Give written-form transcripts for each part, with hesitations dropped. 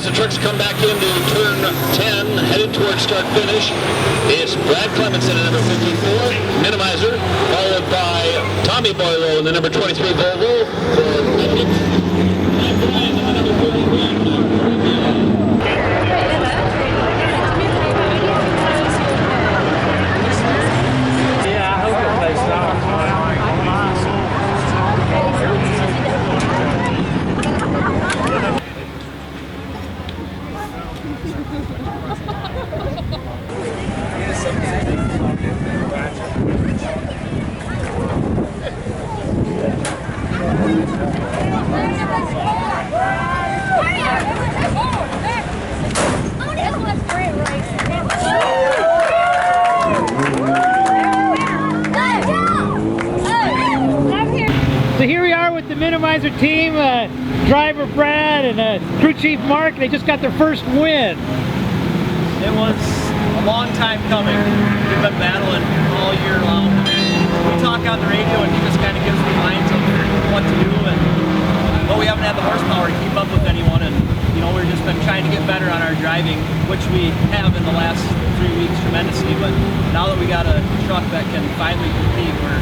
the trucks come back into turn 10, headed towards start finish. It's Brad Klemmensen in number 54, Minimizer, followed by Tommy Boylo in the number 23 Volvo. So here we are with the Minimizer team, driver Brad and crew chief Mark. They just got their first win. It was a long time coming. We've been battling all year long. We talk on the radio and he just kind of gives me lines of what to do, but we haven't had the horsepower to keep up with anyone, and you know, we've just been trying to get better on our driving, which we have in the last 3 weeks tremendously, but now that we got a truck that can finally compete, we're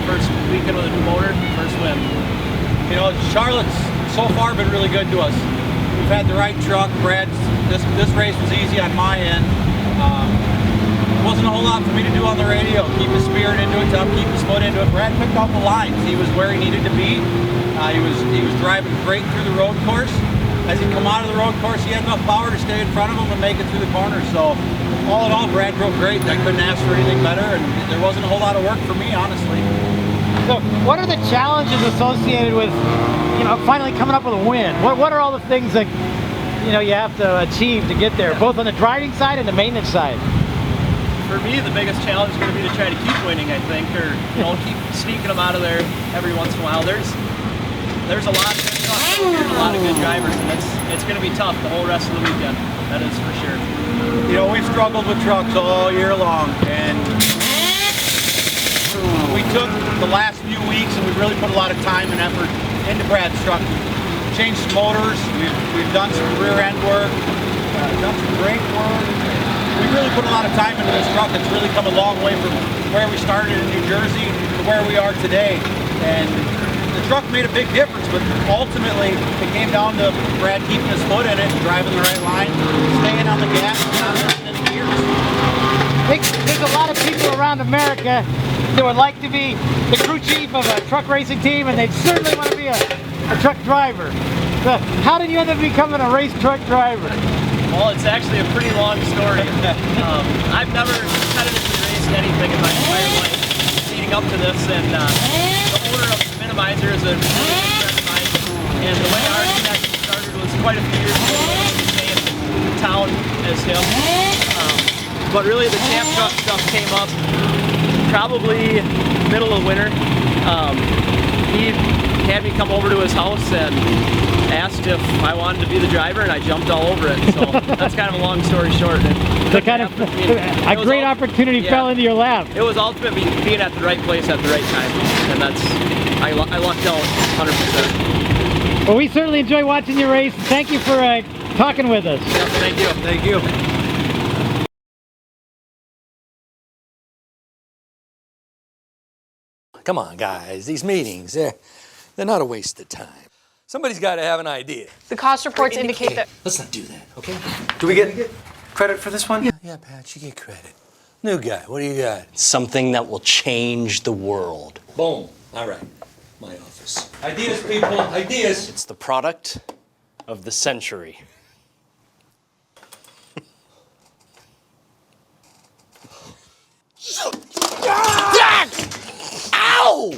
first weekend with a new motor, first win. You know, Charlotte's so far been really good to us. We've had the right truck. Brad's, this race was easy on my end. Wasn't a whole lot for me to do on the radio. Keep his spirit into it, keep his foot into it. Brad picked out the lines. He was where he needed to be. He was driving great through the road course. As he come out of the road course, he had enough power to stay in front of him and make it through the corner. So, all in all, Brad drove great. I couldn't ask for anything better, and there wasn't a whole lot of work for me, honestly. So what are the challenges associated with, you know, finally coming up with a win? What are all the things that, you know, you have to achieve to get there, both on the driving side and the maintenance side? For me, the biggest challenge is going to be to try to keep winning, I think, or, you know, keep sneaking them out of there every once in a while. There's a lot of good trucks out here and a lot of good drivers, and it's going to be tough the whole rest of the weekend. That is for sure. You know, we've struggled with trucks all year long, and we took the last few weeks and we really put a lot of time and effort into Brad's truck. We've changed some motors, we've done some rear end work, done some brake work. We really put a lot of time into this truck. It's really come a long way from where we started in New Jersey to where we are today. And the truck made a big difference, but ultimately it came down to Brad keeping his foot in it, driving the right line, staying on the gas, and not listening to gears. There's a lot of people around America that would like to be the crew chief of a truck racing team, and they'd certainly want to be a truck driver. So how did you end up becoming a race truck driver? Well, it's actually a pretty long story. I've never competitively raced anything in my entire life leading up to this, and the owner of the Minimizer is a really good friend of mine, and the way our connection started was quite a few years ago in the same town as him. But really the ChampTruck stuff came up probably middle of winter. He had me come over to his house and asked if I wanted to be the driver, and I jumped all over it. So that's kind of a long story short. So kind of a great opportunity fell into your lap. It was ultimately being at the right place at the right time, and I lucked out 100%. Well, we certainly enjoy watching your race. Thank you for talking with us. Yep, thank you. Thank you. Come on, guys. These meetings, they're not a waste of time. Somebody's got to have an idea. The cost reports indicate that... Let's not do that, okay? Do we get credit for this one? Yeah, Pat, you get credit. New guy, what do you got? Something that will change the world. Boom. All right. My office. Ideas, people. Ideas. It's the product of the century. Ow!